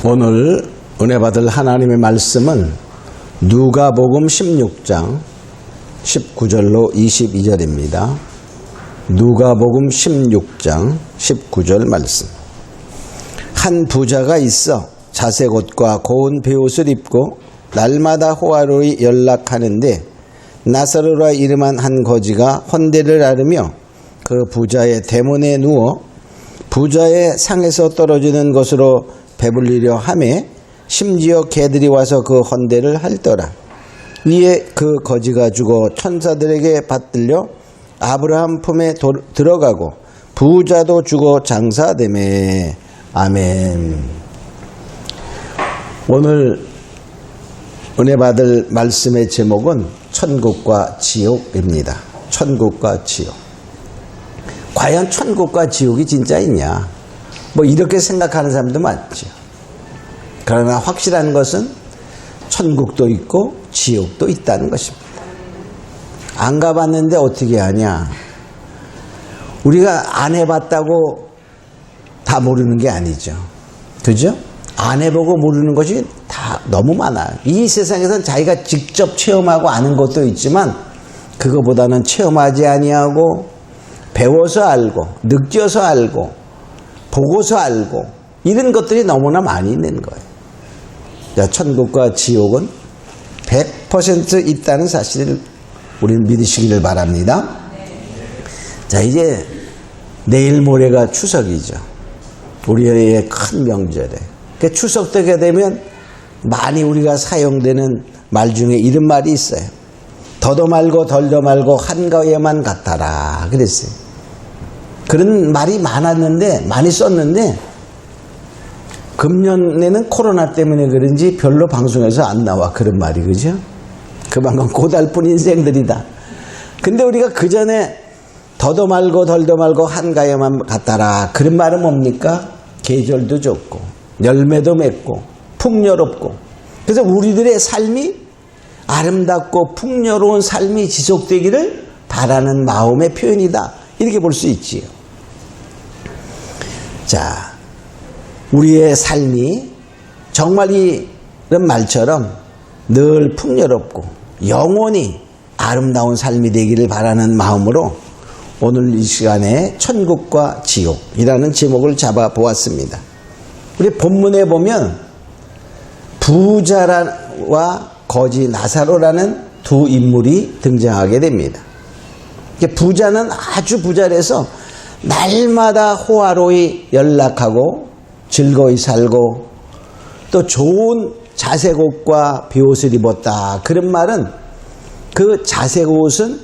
오늘 은혜 받을 하나님의 말씀은 누가복음 16장 19절로 22절입니다. 누가복음 16장 19절 말씀. 한 부자가 있어 자색 옷과 고운 베옷을 입고 날마다 호화로이 연락하는데 나사로라 이름한 한 거지가 헌대를 앓으며 그 부자의 대문에 누워 부자의 상에서 떨어지는 것으로 배불리려 하매 심지어 개들이 와서 그 헌대를 핥더라. 이에 그 거지가 죽어 천사들에게 받들려 아브라함 품에 들어가고 부자도 죽어 장사되매. 아멘. 오늘 은혜 받을 말씀의 제목은 천국과 지옥입니다. 천국과 지옥. 과연 천국과 지옥이 진짜 있냐? 뭐 이렇게 생각하는 사람도 많죠. 그러나 확실한 것은 천국도 있고 지옥도 있다는 것입니다. 안 가봤는데 어떻게 하냐? 우리가 안 해봤다고 다 모르는 게 아니죠. 그죠? 안 해보고 모르는 것이 다 너무 많아요. 이 세상에서는 자기가 직접 체험하고 아는 것도 있지만 그거보다는 체험하지 아니하고 배워서 알고 느껴서 알고 보고서 알고 이런 것들이 너무나 많이 있는 거예요. 자, 천국과 지옥은 100% 있다는 사실을 우리는 믿으시기를 바랍니다. 자, 이제 내일 모레가 추석이죠. 우리의 큰 명절에. 추석 때가 되면 많이 우리가 사용되는 말 중에 이런 말이 있어요. 더도 말고 덜도 말고 한가위에만 같아라 그랬어요. 그런 말이 많았는데 많이 썼는데 금년에는 코로나 때문에 그런지 별로 방송에서 안 나와. 그런 말이. 그죠? 그만큼 고달픈 인생들이다. 근데 우리가 그 전에 더도 말고 덜도 말고 한가위에만 같아라. 그런 말은 뭡니까? 계절도 좋고 열매도 맺고 풍요롭고. 그래서 우리들의 삶이 아름답고 풍요로운 삶이 지속되기를 바라는 마음의 표현이다. 이렇게 볼 수 있지요. 자, 우리의 삶이 정말 이런 말처럼 늘 풍요롭고 영원히 아름다운 삶이 되기를 바라는 마음으로 오늘 이 시간에 천국과 지옥이라는 제목을 잡아보았습니다. 우리 본문에 보면 부자와 거지 나사로라는 두 인물이 등장하게 됩니다. 부자는 아주 부자라서 날마다 호화로이 연락하고 즐거이 살고 또 좋은 자색 옷과 베옷을 입었다. 그런 말은 그 자색 옷은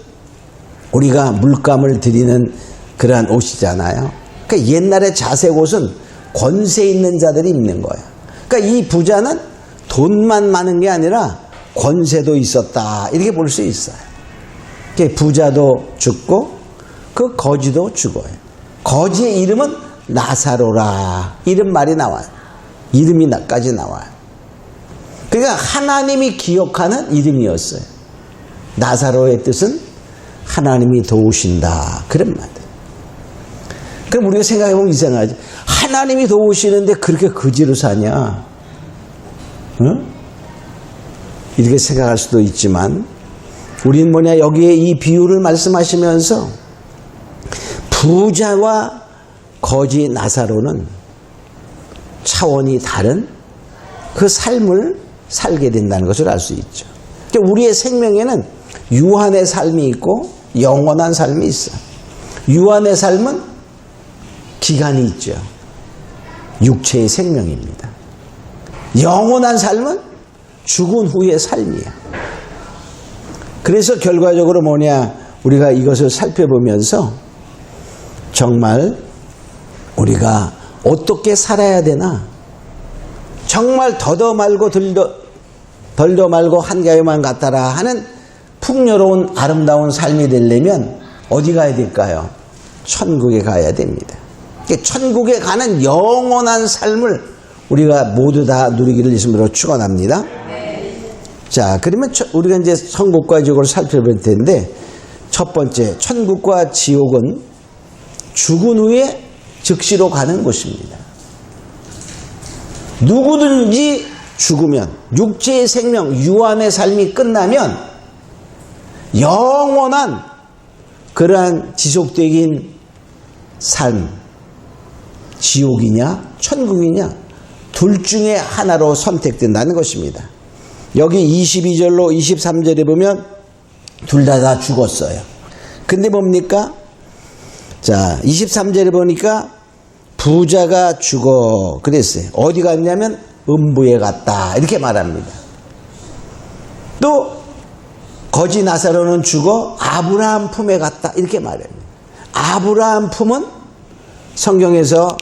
우리가 물감을 들이는 그러한 옷이잖아요. 그러니까 옛날에 자색 옷은 권세 있는 자들이 입는 거예요. 그러니까 이 부자는 돈만 많은 게 아니라 권세도 있었다. 이렇게 볼 수 있어요. 부자도 죽고 그 거지도 죽어요. 거지의 이름은 나사로라. 이런 말이 나와요. 이름이까지 나와요. 그러니까 하나님이 기억하는 이름이었어요. 나사로의 뜻은 하나님이 도우신다. 그런 말. 그럼 우리가 생각해보면 이상하지. 하나님이 도우시는데 그렇게 거지로 사냐? 응? 이렇게 생각할 수도 있지만 우리는 뭐냐, 여기에 이 비유를 말씀하시면서 부자와 거지 나사로는 차원이 다른 그 삶을 살게 된다는 것을 알 수 있죠. 그러니까 우리의 생명에는 유한의 삶이 있고 영원한 삶이 있어요. 유한의 삶은 기간이 있죠. 육체의 생명입니다. 영원한 삶은 죽은 후의 삶이야. 그래서 결과적으로 뭐냐, 우리가 이것을 살펴보면서 정말 우리가 어떻게 살아야 되나, 정말 더도 말고 덜도 말고 한가위만 같아라 하는 풍요로운 아름다운 삶이 되려면 어디 가야 될까요? 천국에 가야 됩니다. 천국에 가는 영원한 삶을 우리가 모두 다 누리기를 예수님으로 축원합니다. 자, 그러면 우리가 이제 천국과 지옥을 살펴볼 텐데, 첫 번째, 천국과 지옥은 죽은 후에 즉시로 가는 곳입니다. 누구든지 죽으면, 육체의 생명, 유한의 삶이 끝나면 영원한 그러한 지속적인 삶, 지옥이냐 천국이냐 둘 중에 하나로 선택된다는 것입니다. 여기 22절로 23절에 보면 둘 다 죽었어요. 근데 뭡니까? 자, 23절에 보니까 부자가 죽어 그랬어요. 어디 갔냐면 음부에 갔다 이렇게 말합니다. 또 거지 나사로는 죽어 아브라함 품에 갔다 이렇게 말합니다. 아브라함 품은 성경에서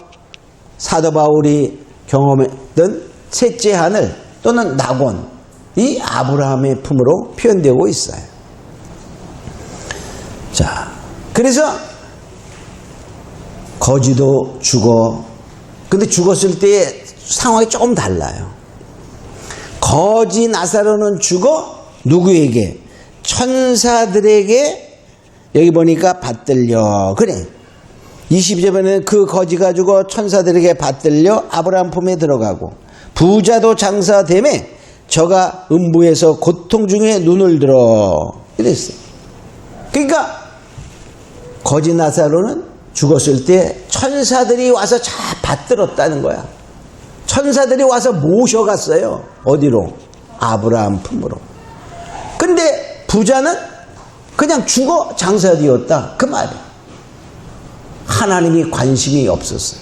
사도 바울이 경험했던 셋째 하늘 또는 낙원, 이 아브라함의 품으로 표현되고 있어요. 자, 그래서 거지도 죽어. 근데 죽었을 때의 상황이 조금 달라요. 거지 나사로는 죽어 누구에게? 천사들에게. 여기 보니까 받들려. 그래. 22절에는 그 거지가 죽어 천사들에게 받들려 아브라함 품에 들어가고 부자도 장사되매 저가 음부에서 고통 중에 눈을 들어. 이랬어요. 그러니까 거지 나사로는 죽었을 때 천사들이 와서 잘 받들었다는 거야. 천사들이 와서 모셔갔어요. 어디로? 아브라함 품으로. 근데 부자는 그냥 죽어 장사되었다. 그 말이에요. 하나님이 관심이 없었어요.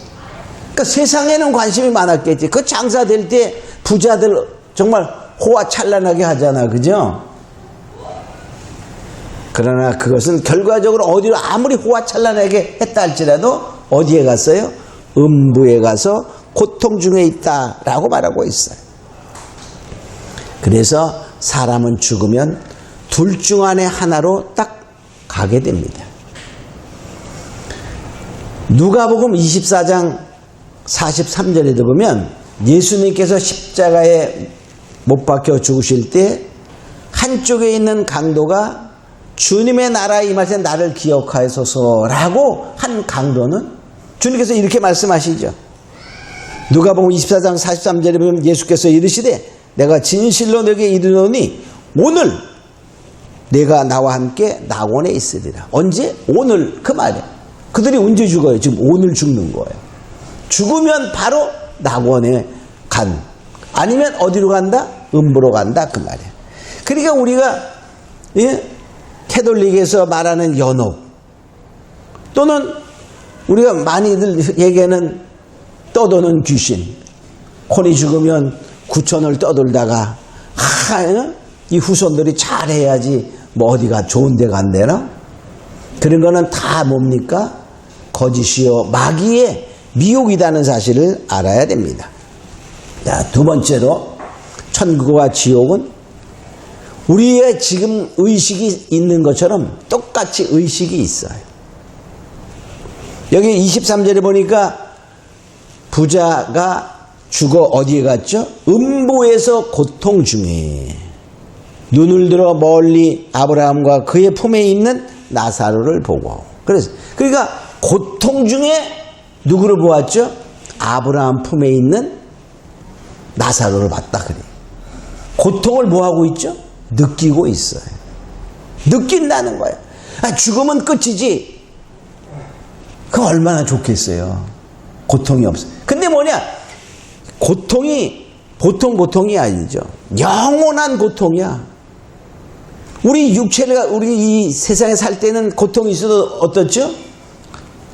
그러니까 세상에는 관심이 많았겠지. 그 장사될 때 부자들 정말 호화찬란하게 하잖아. 그죠? 그러나 그것은 결과적으로 어디로 아무리 호화찬란하게 했다 할지라도 어디에 갔어요? 음부에 가서 고통 중에 있다라고 말하고 있어요. 그래서 사람은 죽으면 둘 중 안에 하나로 딱 가게 됩니다. 누가복음 24장 43절에도 보면 예수님께서 십자가에 못 박혀 죽으실 때 한쪽에 있는 강도가 주님의 나라에 임할 때 나를 기억하소서라고 한 강도는 주님께서 이렇게 말씀하시죠. 누가복음 24장 43절에 보면 예수께서 이르시되 내가 진실로 너에게 이르노니 오늘 내가 나와 함께 낙원에 있으리라. 언제? 오늘. 그 말이에요. 그들이 언제 죽어요? 지금 오늘 죽는 거예요. 죽으면 바로 낙원에 간. 아니면 어디로 간다? 음부로 간다. 그 말이에요. 그러니까 우리가 캐톨릭에서 말하는 연옥 또는 우리가 많이들 얘기하는 떠도는 귀신. 혼이 죽으면 구천을 떠돌다가 이 후손들이 잘해야지 뭐 어디가 좋은 데 간대나? 그런 거는 다 뭡니까? 거짓이요 마귀의 미혹이라는 사실을 알아야 됩니다. 자, 두 번째로 천국과 지옥은 우리의 지금 의식이 있는 것처럼 똑같이 의식이 있어요. 여기 23절에 보니까 부자가 죽어 어디에 갔죠? 음부에서 고통 중에 눈을 들어 멀리 아브라함과 그의 품에 있는 나사로를 보고. 그러니까 고통 중에 누구를 보았죠? 아브라함 품에 있는 나사로를 봤다 그래. 고통을 뭐하고 있죠? 느끼고 있어요. 느낀다는 거예요. 죽으면 끝이지. 그거 얼마나 좋겠어요. 고통이 없어요. 근데 뭐냐? 고통이 보통 고통이 아니죠. 영원한 고통이야. 우리 육체가 우리 이 세상에 살 때는 고통이 있어도 어떻죠?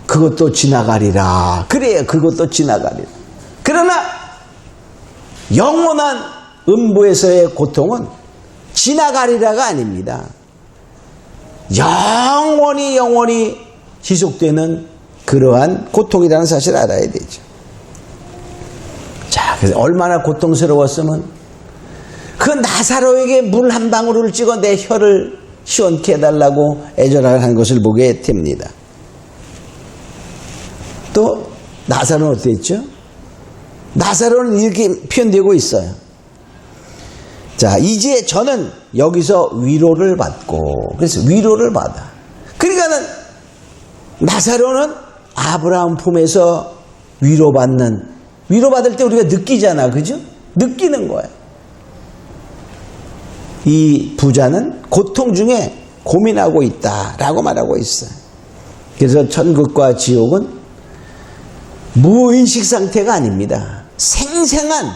그것도 지나가리라. 그래요. 그것도 지나가리라. 그러나 영원한 음부에서의 고통은 지나가리라가 아닙니다. 영원히 지속되는 그러한 고통이라는 사실을 알아야 되죠. 자, 그래서 얼마나 고통스러웠으면 그 나사로에게 물 한 방울을 찍어 내 혀를 시원케 해달라고 애절하는 것을 보게 됩니다. 또 나사로는 어떻게 했죠? 나사로는 이렇게 표현되고 있어요. 자, 이제 저는 여기서 위로를 받고, 그래서 위로를 받아. 그러니까는 나사로는 아브라함 품에서 위로받는 위로받을 때 우리가 느끼잖아. 그죠? 느끼는 거야. 이 부자는 고통 중에 고민하고 있다라고 말하고 있어요. 그래서 천국과 지옥은 무의식 상태가 아닙니다. 생생한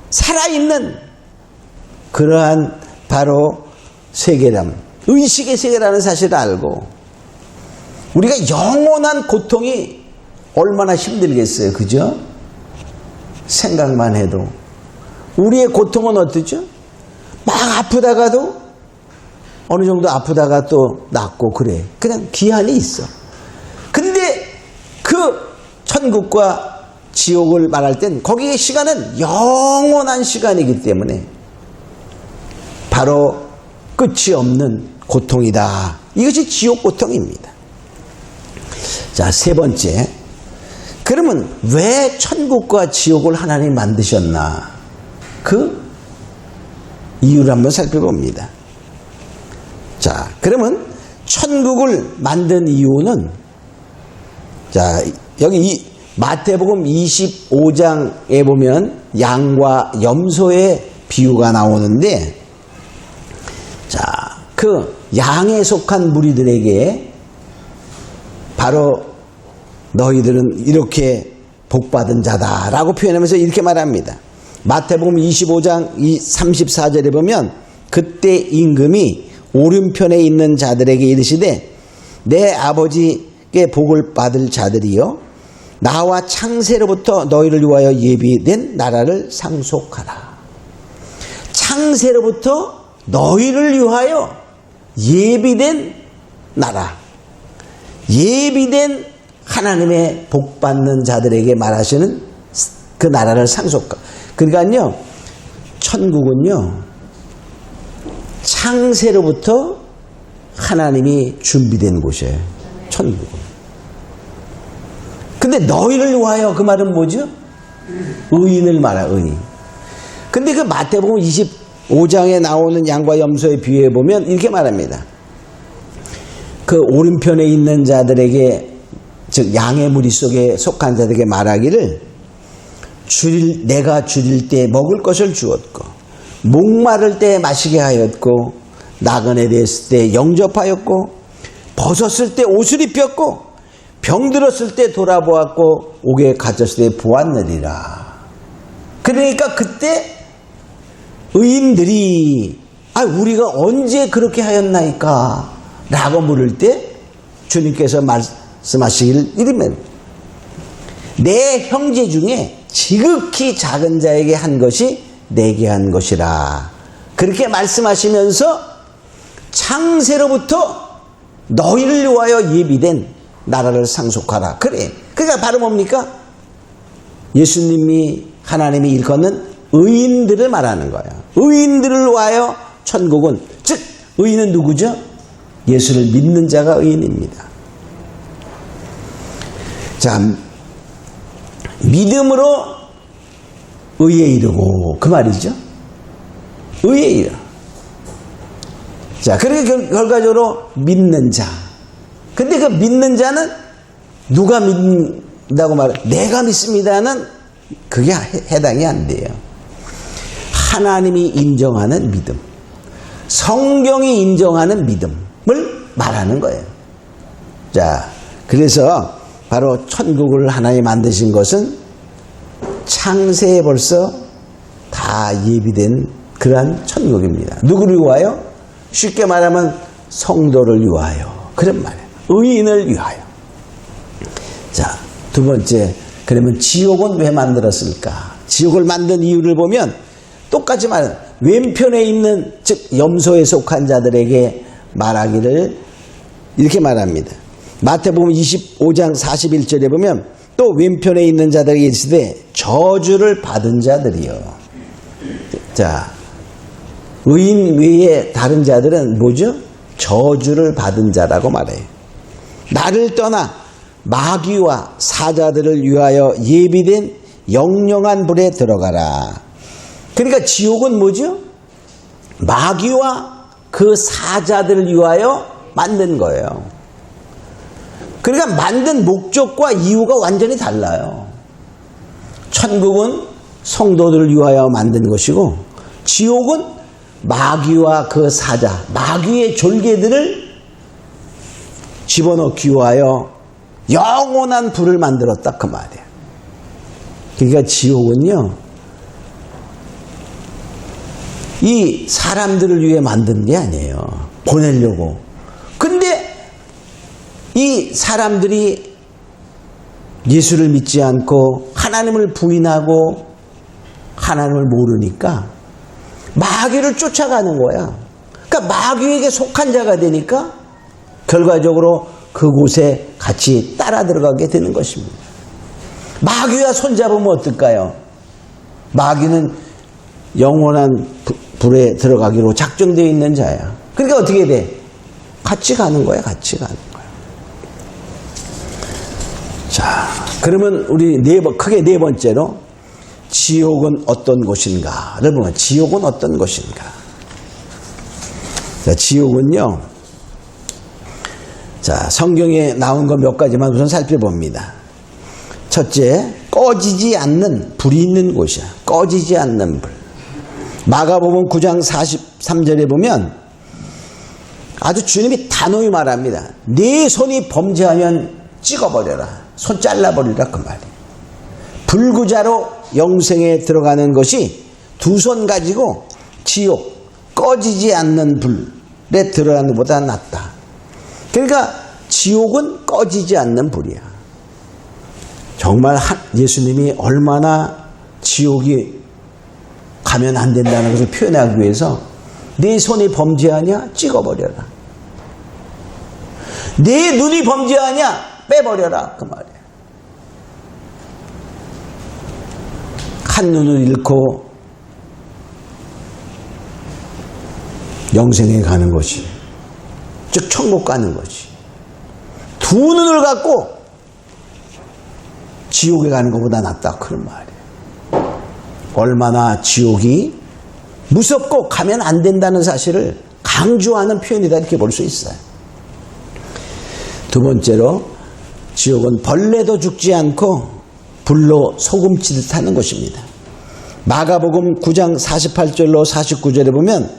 살아있는 그러한 바로 세계람, 의식의 세계라는 사실을 알고 우리가 영원한 고통이 얼마나 힘들겠어요. 그죠? 생각만 해도 우리의 고통은 어떠죠? 막 아프다가도 어느 정도 아프다가 또 낫고 그래. 그냥 기한이 있어. 근데 그 천국과 지옥을 말할 땐 거기의 시간은 영원한 시간이기 때문에 바로 끝이 없는 고통이다. 이것이 지옥 고통입니다. 자, 세 번째. 그러면 왜 천국과 지옥을 하나님이 만드셨나? 그 이유를 한번 살펴봅니다. 자, 그러면 천국을 만든 이유는, 자, 여기 이 마태복음 25장에 보면 양과 염소의 비유가 나오는데, 자, 그 양에 속한 무리들에게 바로 너희들은 이렇게 복받은 자다라고 표현하면서 이렇게 말합니다. 마태복음 25장 34절에 보면 그때 임금이 오른편에 있는 자들에게 이르시되 내 아버지께 복을 받을 자들이여 나와 창세로부터 너희를 위하여 예비된 나라를 상속하라. 창세로부터 너희를 위하여 예비된 나라, 예비된 하나님의 복받는 자들에게 말하시는 그 나라를 상속하. 그러니까요, 천국은요 창세로부터 하나님이 준비된 곳이에요. 천국은. 근데 너희를 위하여 그 말은 뭐죠? 의인을 말하, 의인. 근데 그 마태복음 25장에 나오는 양과 염소의 비유에 보면 이렇게 말합니다. 그 오른편에 있는 자들에게, 즉 양의 무리 속에 속한 자들에게 말하기를 내가 줄일 때 먹을 것을 주었고 목마를 때 마시게 하였고 나그네 됐을 때 영접하였고 벗었을 때 옷을 입혔고 병들었을 때 돌아보았고 옥에 갇혔을 때 보았느니라. 그러니까 그때 의인들이 우리가 언제 그렇게 하였나이까 라고 물을 때 주님께서 말씀하시기를 이르면 내 형제 중에 지극히 작은 자에게 한 것이 내게 한 것이라. 그렇게 말씀하시면서 창세로부터 너희를 위하여 예비된 나라를 상속하라. 그래. 그러니까 바로 뭡니까? 예수님이 하나님이 일컫는 의인들을 말하는 거예요. 의인들을 위하여 천국은, 즉 의인은 누구죠? 예수를 믿는 자가 의인입니다. 자, 믿음으로 의에 이르고, 그 말이죠. 의에 이르. 자, 그렇게 결과적으로 믿는 자. 근데 그 믿는 자는 누가 믿는다고 말해? 내가 믿습니다는 그게 해당이 안 돼요. 하나님이 인정하는 믿음, 성경이 인정하는 믿음을 말하는 거예요. 자, 그래서 바로 천국을 하나님이 만드신 것은 창세에 벌써 다 예비된 그러한 천국입니다. 누구를 위하여? 쉽게 말하면 성도를 위하여. 그런 말이에요. 의인을 위하여. 자, 두 번째, 그러면 지옥은 왜 만들었을까? 지옥을 만든 이유를 보면 똑같이 말해요. 왼편에 있는, 즉 염소에 속한 자들에게 말하기를 이렇게 말합니다. 마태복음 25장 41절에 보면 또 왼편에 있는 자들에게 이르시되 저주를 받은 자들이요. 자, 의인 외에 다른 자들은 뭐죠? 저주를 받은 자라고 말해요. 나를 떠나 마귀와 사자들을 위하여 예비된 영영한 불에 들어가라. 그러니까 지옥은 뭐죠? 마귀와 그 사자들을 위하여 만든 거예요. 그러니까 만든 목적과 이유가 완전히 달라요. 천국은 성도들을 위하여 만든 것이고 지옥은 마귀와 그 사자, 마귀의 졸개들을 집어넣기 위하여 영원한 불을 만들었다 그 말이에요. 그러니까 지옥은요, 이 사람들을 위해 만든 게 아니에요. 보내려고. 근데 이 사람들이 예수를 믿지 않고 하나님을 부인하고 하나님을 모르니까 마귀를 쫓아가는 거야. 그러니까 마귀에게 속한 자가 되니까 결과적으로 그곳에 같이 따라 들어가게 되는 것입니다. 마귀와 손잡으면 어떨까요? 마귀는 영원한 불에 들어가기로 작정되어 있는 자야. 그러니까 어떻게 돼? 같이 가는 거야, 같이 가는 거야. 자, 그러면 우리 크게 네 번째로 지옥은 어떤 곳인가를 보면 지옥은 어떤 곳인가? 자, 지옥은요. 자, 성경에 나온 거 몇 가지만 우선 살펴봅니다. 첫째, 꺼지지 않는 불이 있는 곳이야. 꺼지지 않는 불. 마가복음 9장 43절에 보면 아주 주님이 단호히 말합니다. 네 손이 범죄하면 찍어버려라. 손 잘라버리라 그 말이에요. 불구자로 영생에 들어가는 것이 두 손 가지고 지옥, 꺼지지 않는 불에 들어가는 것보다 낫다. 그러니까 지옥은 꺼지지 않는 불이야. 정말 예수님이 얼마나 지옥이 가면 안 된다는 것을 표현하기 위해서 네 손이 범죄하냐? 찍어버려라. 네 눈이 범죄하냐? 빼버려라. 그 말이에요. 한 눈을 잃고 영생에 가는 것이, 즉 천국 가는 것이, 두 눈을 갖고 지옥에 가는 것보다 낫다 그런 말이에요. 얼마나 지옥이 무섭고 가면 안 된다는 사실을 강조하는 표현이다 이렇게 볼 수 있어요. 두 번째로 지옥은 벌레도 죽지 않고 불로 소금치듯 하는 곳입니다. 마가복음 9장 48절로 49절에 보면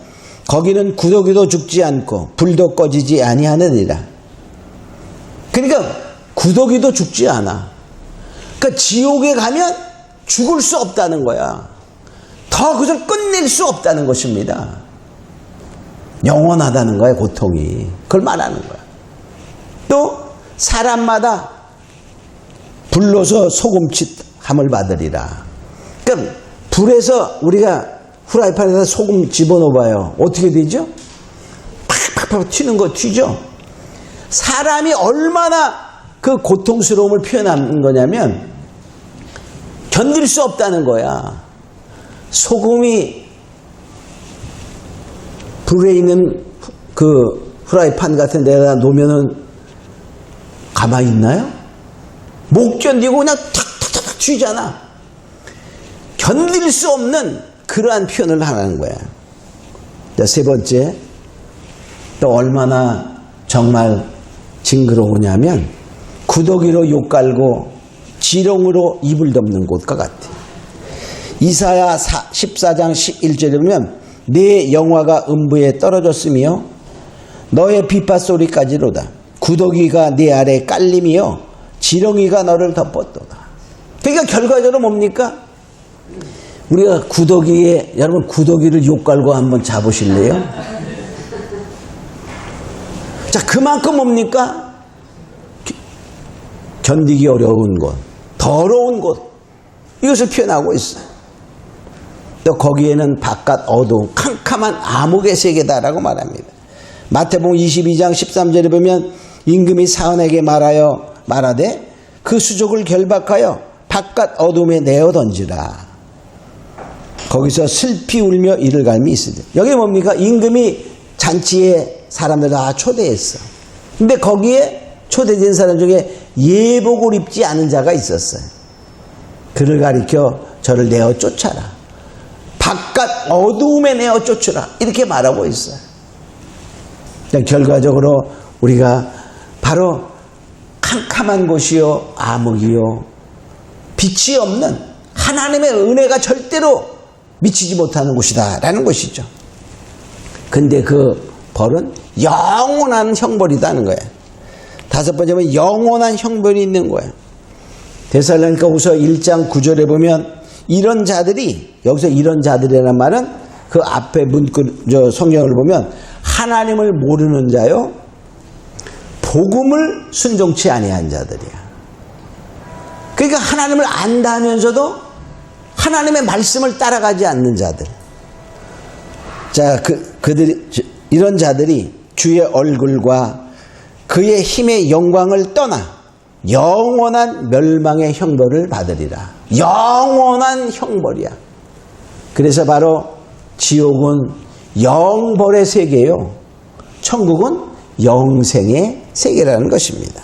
거기는 구더기도 죽지 않고 불도 꺼지지 아니하느니라. 그러니까 구더기도 죽지 않아. 그러니까 지옥에 가면 죽을 수 없다는 거야. 더 그것을 끝낼 수 없다는 것입니다. 영원하다는 거야, 고통이. 그걸 말하는 거야. 또 사람마다 불로서 소금칫함을 받으리라. 그러니까 불에서 우리가 후라이팬에서 소금 집어넣어봐요. 어떻게 되죠? 팍팍팍 튀는 거 튀죠? 사람이 얼마나 그 고통스러움을 표현하는 거냐면 견딜 수 없다는 거야. 소금이 불에 있는 그 후라이팬 같은 데다 놓으면은 가만히 있나요? 못 견디고 그냥 탁탁탁 튀잖아. 견딜 수 없는 그러한 표현을 하는 거야. 자, 세 번째, 또 얼마나 정말 징그러우냐면 구더기로 욕 갈고 지렁으로 이불 덮는 곳과 같아. 이사야 14장 11절에 보면 내 영화가 음부에 떨어졌으며 너의 비파소리까지로다. 구더기가 네 아래 깔림이요 지렁이가 너를 덮었도다. 그러니까 결과적으로 뭡니까? 우리가 구더기에, 여러분 구더기를 욕 갈고 한번 잡으실래요? 자, 그만큼 뭡니까? 견디기 어려운 곳, 더러운 곳, 이것을 표현하고 있어요. 또 거기에는 바깥 어두움, 캄캄한 암흑의 세계다라고 말합니다. 마태복음 22장 13절에 보면 임금이 사원에게 말하되 그 수족을 결박하여 바깥 어둠에 내어 던지라. 거기서 슬피 울며 이를 갈미 있으되. 여기 뭡니까? 임금이 잔치에 사람들 다 초대했어. 근데 거기에 초대된 사람 중에 예복을 입지 않은 자가 있었어요. 그를 가리켜 저를 내어 쫓아라. 바깥 어두움에 내어 쫓으라. 이렇게 말하고 있어요. 결과적으로 우리가 바로 캄캄한 곳이요 암흑이요 빛이 없는 하나님의 은혜가 절대로 미치지 못하는 곳이다라는 것이죠. 근데 그 벌은 영원한 형벌이다는 거예요. 다섯 번째는 영원한 형벌이 있는 거예요. 데살로니가후서 1장 9절에 보면 이런 자들이, 여기서 이런 자들이라는 말은 그 앞에 성경을 보면 하나님을 모르는 자요, 복음을 순종치 아니한 자들이야. 그러니까 하나님을 안다면서도 하나님의 말씀을 따라가지 않는 자들. 자, 이런 자들이 주의 얼굴과 그의 힘의 영광을 떠나 영원한 멸망의 형벌을 받으리라. 영원한 형벌이야. 그래서 바로 지옥은 영벌의 세계요, 천국은 영생의 세계라는 것입니다.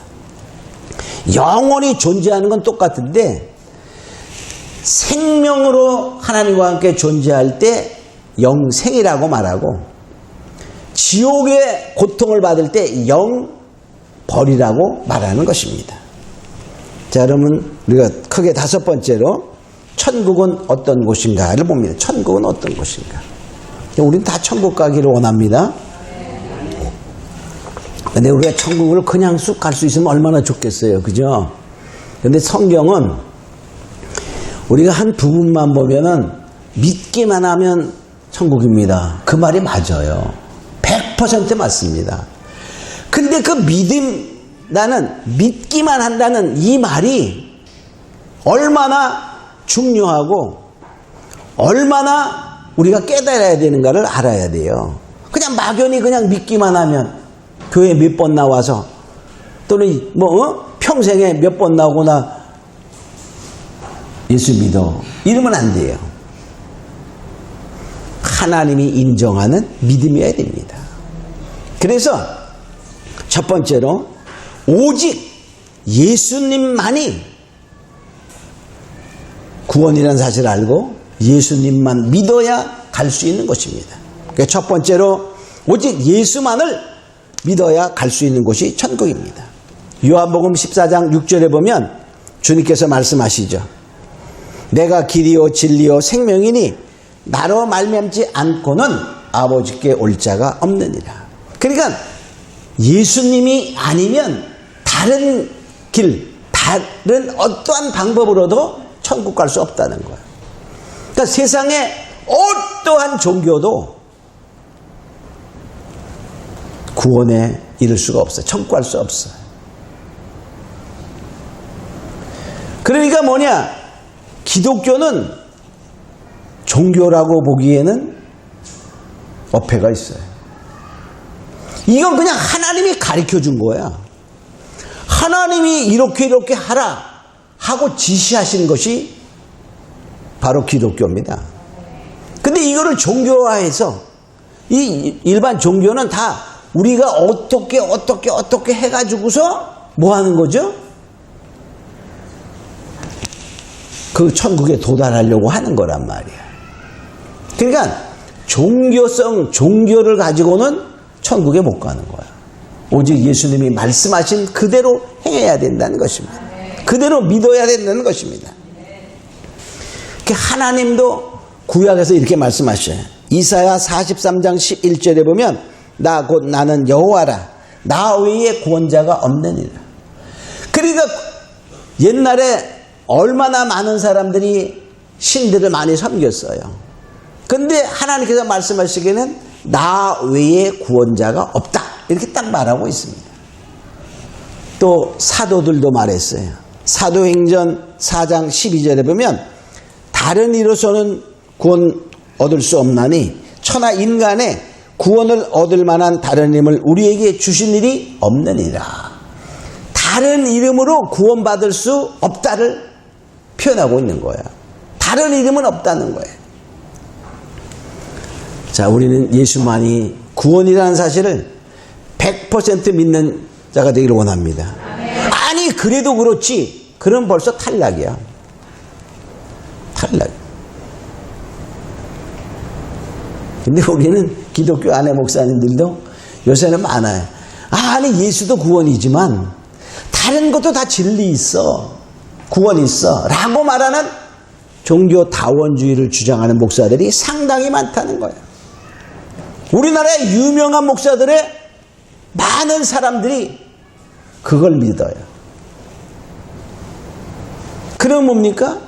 영원히 존재하는 건 똑같은데 생명으로 하나님과 함께 존재할 때 영생이라고 말하고, 지옥의 고통을 받을 때 영벌이라고 말하는 것입니다. 자, 여러분, 우리가 크게 다섯 번째로 천국은 어떤 곳인가를 봅니다. 천국은 어떤 곳인가? 우리는 다 천국 가기를 원합니다. 근데 우리가 천국을 그냥 쑥 갈 수 있으면 얼마나 좋겠어요. 그죠? 근데 성경은 우리가 한 부분만 보면은 믿기만 하면 천국입니다. 그 말이 맞아요. 100% 맞습니다. 근데 그 나는 믿기만 한다는 이 말이 얼마나 중요하고 얼마나 우리가 깨달아야 되는가를 알아야 돼요. 그냥 막연히 그냥 믿기만 하면 교회 몇 번 나와서 또는 평생에 몇 번 나오거나 예수 믿어 이러면 안 돼요. 하나님이 인정하는 믿음이어야 됩니다. 그래서 첫 번째로 오직 예수님만이 구원이라는 사실을 알고 예수님만 믿어야 갈 수 있는 것입니다. 그러니까 첫 번째로 오직 예수만을 믿어야 갈 수 있는 곳이 천국입니다. 요한복음 14장 6절에 보면 주님께서 말씀하시죠. 내가 길이요 진리요 생명이니 나로 말미암지 않고는 아버지께 올 자가 없느니라. 그러니까 예수님이 아니면 다른 길, 다른 어떠한 방법으로도 천국 갈 수 없다는 거예요. 그러니까 세상에 어떠한 종교도 구원에 이를 수가 없어요. 천국 갈 수 없어요. 그러니까 뭐냐? 기독교는 종교라고 보기에는 어폐가 있어요. 이건 그냥 하나님이 가르쳐 준 거야. 하나님이 이렇게 하라 하고 지시하신 것이 바로 기독교입니다. 근데 이거를 종교화해서 이 일반 종교는 다 우리가 어떻게 해가지고서 뭐 하는 거죠? 그 천국에 도달하려고 하는 거란 말이야. 그러니까 종교를 가지고는 천국에 못 가는 거야. 오직 예수님이 말씀하신 그대로 행해야 된다는 것입니다. 그대로 믿어야 된다는 것입니다. 하나님도 구약에서 이렇게 말씀하셔요. 이사야 43장 11절에 보면 나 곧 나는 여호와라 나 외에 구원자가 없느니라. 그러니까 옛날에 얼마나 많은 사람들이 신들을 많이 섬겼어요. 그런데 하나님께서 말씀하시기에는 나 외에 구원자가 없다 이렇게 딱 말하고 있습니다. 또 사도들도 말했어요. 사도행전 4장 12절에 보면 다른 이로서는 구원 얻을 수 없나니 천하 인간의 구원을 얻을 만한 다른 이름을 우리에게 주신 일이 없느니라. 다른 이름으로 구원받을 수 없다를 표현하고 있는 거야. 다른 이름은 없다는 거예요. 자, 우리는 예수만이 구원이라는 사실을 100% 믿는 자가 되기를 원합니다. 아니 그래도 그렇지. 그럼 벌써 탈락이야. 탈락. 근데 우리는 기독교 안에 목사님들도 요새는 많아요. 아니 예수도 구원이지만 다른 것도 다 진리 있어. 구원이 있어. 라고 말하는 종교 다원주의를 주장하는 목사들이 상당히 많다는 거예요. 우리나라의 유명한 목사들의 많은 사람들이 그걸 믿어요. 그럼 뭡니까?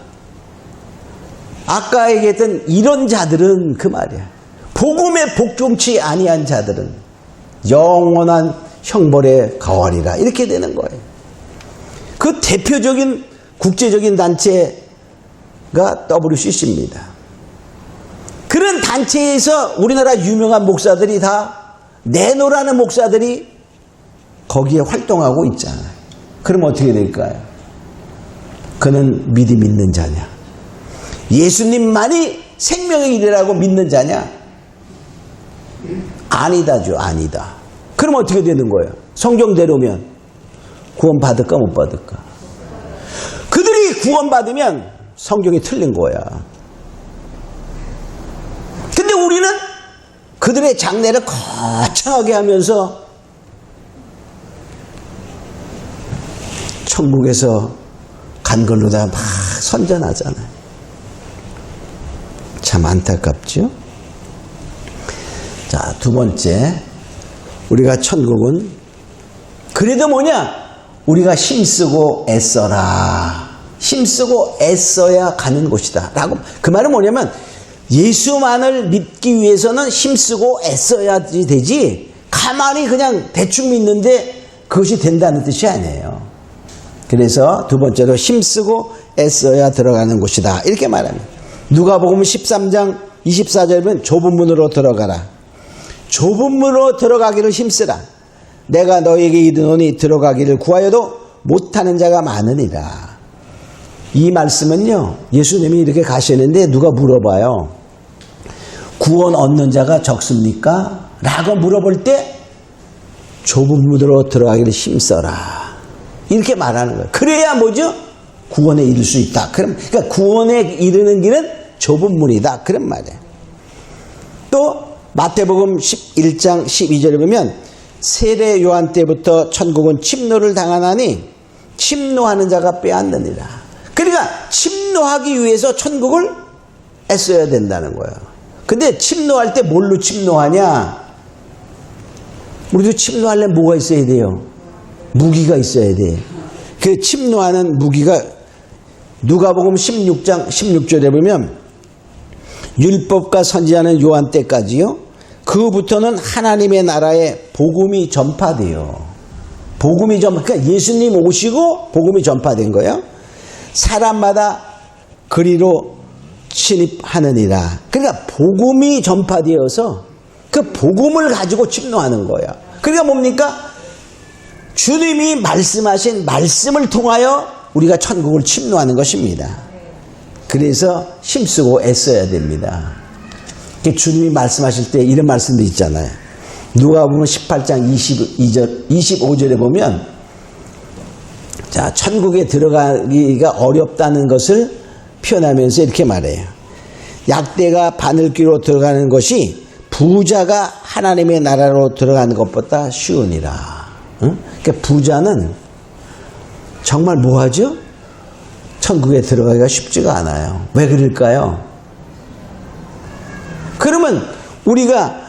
아까 얘기했던 이런 자들은 그 말이야. 복음에 복종치 아니한 자들은 영원한 형벌에 가하리라 이렇게 되는 거예요. 그 대표적인 국제적인 단체가 WCC입니다. 그런 단체에서 우리나라 유명한 목사들이 다 내노라는 목사들이 거기에 활동하고 있잖아요. 그럼 어떻게 될까요? 그는 믿음 있는 자냐? 예수님만이 생명의 길이라고 믿는 자냐? 아니다죠. 아니다. 그럼 어떻게 되는 거예요? 성경대로면 구원 받을까 못 받을까? 그들이 구원 받으면 성경이 틀린 거야. 근데 우리는 그들의 장례를 거창하게 하면서 천국에서 간 걸로 다 막 선전하잖아요. 참 안타깝죠? 자, 두 번째, 우리가 천국은 그래도 뭐냐? 우리가 힘쓰고 애써라. 힘쓰고 애써야 가는 곳이다. 라고. 그 말은 뭐냐면 예수만을 믿기 위해서는 힘쓰고 애써야지 되지 가만히 그냥 대충 믿는데 그것이 된다는 뜻이 아니에요. 그래서 두 번째로 힘쓰고 애써야 들어가는 곳이다. 이렇게 말합니다. 누가복음 13장 24절에 보면 좁은 문으로 들어가라. 좁은 문으로 들어가기를 힘쓰라. 내가 너에게 이르노니 들어가기를 구하여도 못하는 자가 많으니라. 이 말씀은요, 예수님이 이렇게 가시는데 누가 물어봐요. 구원 얻는 자가 적습니까? 라고 물어볼 때 좁은 문으로 들어가기를 힘써라. 이렇게 말하는 거예요. 그래야 뭐죠? 구원에 이를 수 있다. 그러니까 구원에 이르는 길은 좁은 문이다. 그런 말이에요. 또 마태복음 11장 12절에 보면 세례 요한 때부터 천국은 침노를 당하나니 침노하는 자가 빼앗느니라. 그러니까 침노하기 위해서 천국을 애써야 된다는 거예요. 근데 침노할 때 뭘로 침노하냐? 우리도 침노하려면 뭐가 있어야 돼요? 무기가 있어야 돼. 그 침노하는 무기가 누가복음 16장 16절에 보면 율법과 선지자는 요한 때까지요. 그부터는 하나님의 나라의 복음이 전파돼요. 복음이 그러니까 예수님 오시고 복음이 전파된 거예요. 사람마다 그리로 침입하느니라. 그러니까 복음이 전파되어서 그 복음을 가지고 침노하는 거예요. 그러니까 뭡니까? 주님이 말씀하신 말씀을 통하여 우리가 천국을 침노하는 것입니다. 그래서 힘쓰고 애써야 됩니다. 주님이 말씀하실 때 이런 말씀도 있잖아요. 누가복음 18장 25절에 보면 자, 천국에 들어가기가 어렵다는 것을 표현하면서 이렇게 말해요. 약대가 바늘귀로 들어가는 것이 부자가 하나님의 나라로 들어가는 것보다 쉬우니라. 응? 그러니까 부자는 정말 뭐하죠? 천국에 들어가기가 쉽지가 않아요. 왜 그럴까요? 그러면 우리가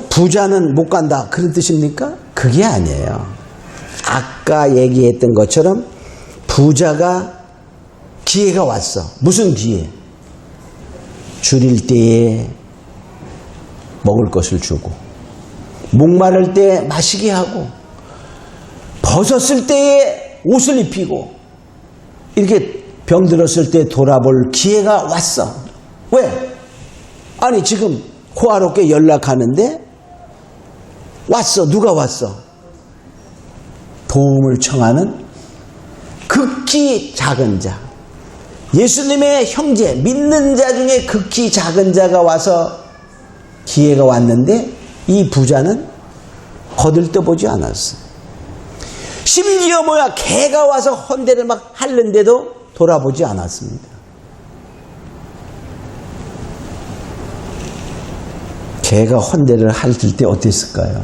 부자는 못 간다 그런 뜻입니까? 그게 아니에요. 아까 얘기했던 것처럼 부자가 기회가 왔어. 무슨 기회? 줄일 때에 먹을 것을 주고 목마를 때 마시게 하고 벗었을 때에 옷을 입히고 이렇게 병들었을 때 돌아볼 기회가 왔어. 왜? 아니 지금 호화롭게 연락하는데 왔어. 누가 왔어? 도움을 청하는 극히 작은 자, 예수님의 형제, 믿는 자 중에 극히 작은 자가 와서 기회가 왔는데 이 부자는 거들떠보지 않았어. 심지어 뭐야, 개가 와서 헌대를 막 하는데도 돌아보지 않았습니다. 개가 헌대를 할 때 어땠을까요?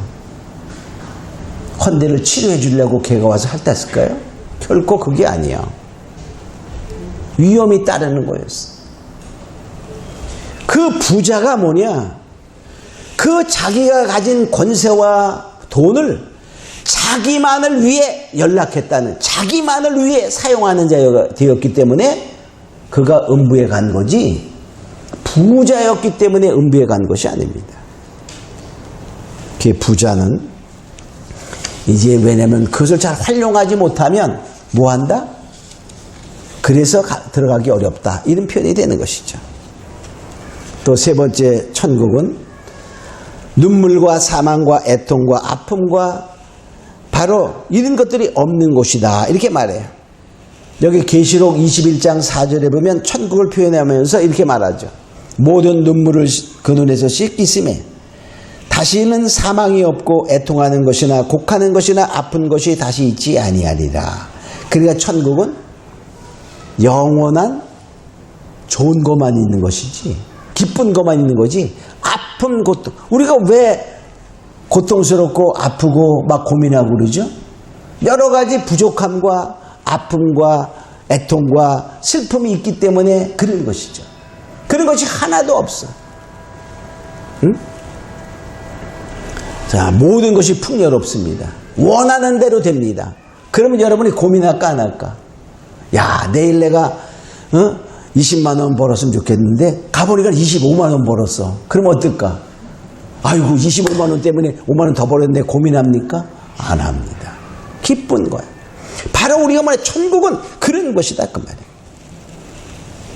헌대를 치료해 주려고 개가 와서 핥았을까요? 결코 그게 아니야. 위험이 따르는 거였어. 그 부자가 뭐냐? 그 자기가 가진 권세와 돈을 자기만을 위해 연락했다는, 자기만을 위해 사용하는 자가 되었기 때문에 그가 음부에 간 거지, 부자였기 때문에 음부에 간 것이 아닙니다. 그 부자는 이제 왜냐면 그것을 잘 활용하지 못하면 뭐한다? 그래서 들어가기 어렵다, 이런 표현이 되는 것이죠. 또 세 번째, 천국은 눈물과 사망과 애통과 아픔과 바로 이런 것들이 없는 곳이다, 이렇게 말해요. 여기 계시록 21장 4절에 보면 천국을 표현하면서 이렇게 말하죠. 모든 눈물을 그 눈에서 씻기심에 다시는 사망이 없고 애통하는 것이나 곡하는 것이나 아픈 것이 다시 있지 아니하리라. 그러니까 천국은 영원한 좋은 것만 있는 것이지, 기쁜 것만 있는 거지, 아픈 고통, 우리가 왜 고통스럽고 아프고 막 고민하고 그러죠? 여러 가지 부족함과 아픔과 애통과 슬픔이 있기 때문에 그런 것이죠. 그런 것이 하나도 없어. 응? 자, 모든 것이 풍요롭습니다. 원하는 대로 됩니다. 그러면 여러분이 고민할까 안 할까? 야, 내일 내가 20만 원 벌었으면 좋겠는데 가보니까 25만 원 벌었어. 그럼 어떨까? 아이고, 25만 원 때문에 5만 원 더 벌었는데 고민합니까? 안 합니다. 기쁜 거야. 바로 우리가 말해 천국은 그런 것이다, 그 말이에요.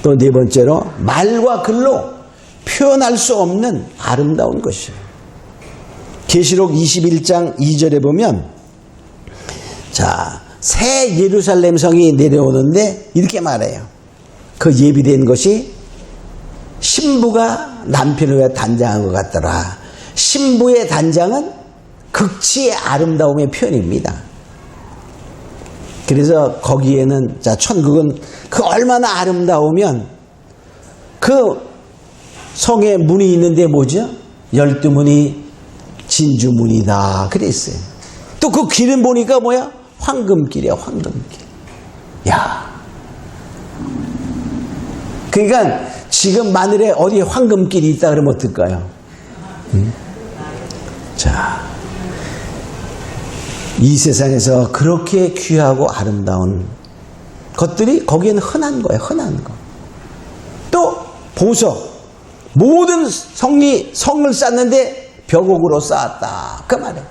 또 네 번째로 말과 글로 표현할 수 없는 아름다운 것이에요. 계시록 21장 2절에 보면, 자, 새 예루살렘 성이 내려오는데 이렇게 말해요. 그 예비된 것이 신부가 남편을 위해 단장한 것 같더라. 신부의 단장은 극치의 아름다움의 표현입니다. 그래서 거기에는, 자, 천국은 그 얼마나 아름다우면 그 성에 문이 있는데 뭐죠? 12문이 진주문이다 그랬어요. 또 그 길은 보니까 뭐야? 황금길이야, 황금길. 야, 그러니까 지금 마늘에 어디에 황금길이 있다 그러면 어떨까요? 자, 이 세상에서 그렇게 귀하고 아름다운 것들이 거기에는 흔한 거예요, 흔한 거. 또 보석, 모든 성을 쌓는데 벽옥으로 쌓았다, 그 말이에요.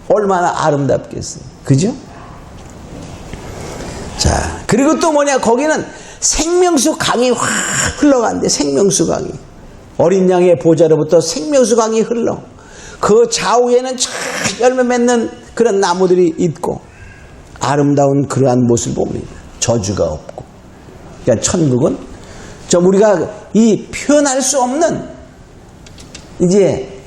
얼마나 아름답겠어요, 그죠? 자, 그리고 또 뭐냐, 거기는 생명수 강이 확 흘러간대. 생명수 강이, 어린 양의 보좌로부터 생명수 강이 흘러. 그 좌우에는 쫙 열매 맺는 그런 나무들이 있고 아름다운 그러한 모습을 봅니다. 저주가 없고. 그러니까 천국은 좀 우리가 이 표현할 수 없는 이제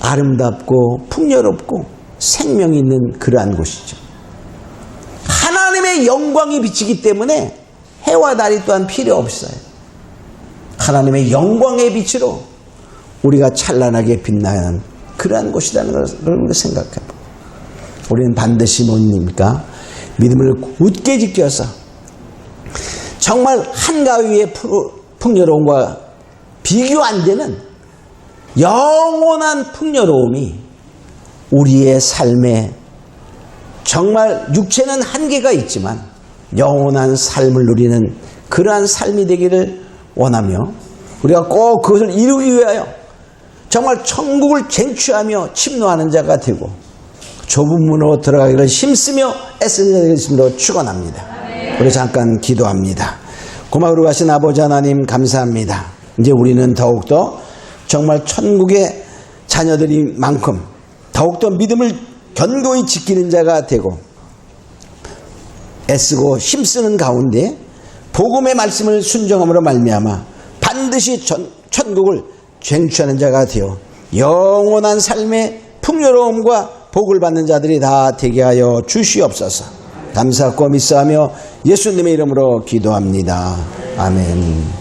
아름답고 풍요롭고 생명 있는 그러한 곳이죠. 하나님의 영광이 비치기 때문에 해와 달이 또한 필요 없어요. 하나님의 영광의 빛으로 우리가 찬란하게 빛나는 그러한 곳이라는 것을 생각해요. 우리는 반드시 뭡니까? 믿음을 굳게 지켜서 정말 한가위의 풍요로움과 비교 안 되는 영원한 풍요로움이 우리의 삶에, 정말 육체는 한계가 있지만 영원한 삶을 누리는 그러한 삶이 되기를 원하며, 우리가 꼭 그것을 이루기 위하여 정말 천국을 쟁취하며 침노하는 자가 되고 좁은 문으로 들어가기를 힘쓰며 애쓰는 자가 되겠음으로 축원합니다. 우리 잠깐 기도합니다. 고마우로 가신 아버지 하나님, 감사합니다. 이제 우리는 더욱더 정말 천국의 자녀들인 만큼 더욱더 믿음을 견고히 지키는 자가 되고 애쓰고 힘쓰는 가운데 복음의 말씀을 순종함으로 말미암아 반드시 천국을 쟁취하는 자가 되어 영원한 삶의 풍요로움과 복을 받는 자들이 다 되게 하여 주시옵소서. 감사하고 믿사하며 예수님의 이름으로 기도합니다. 아멘.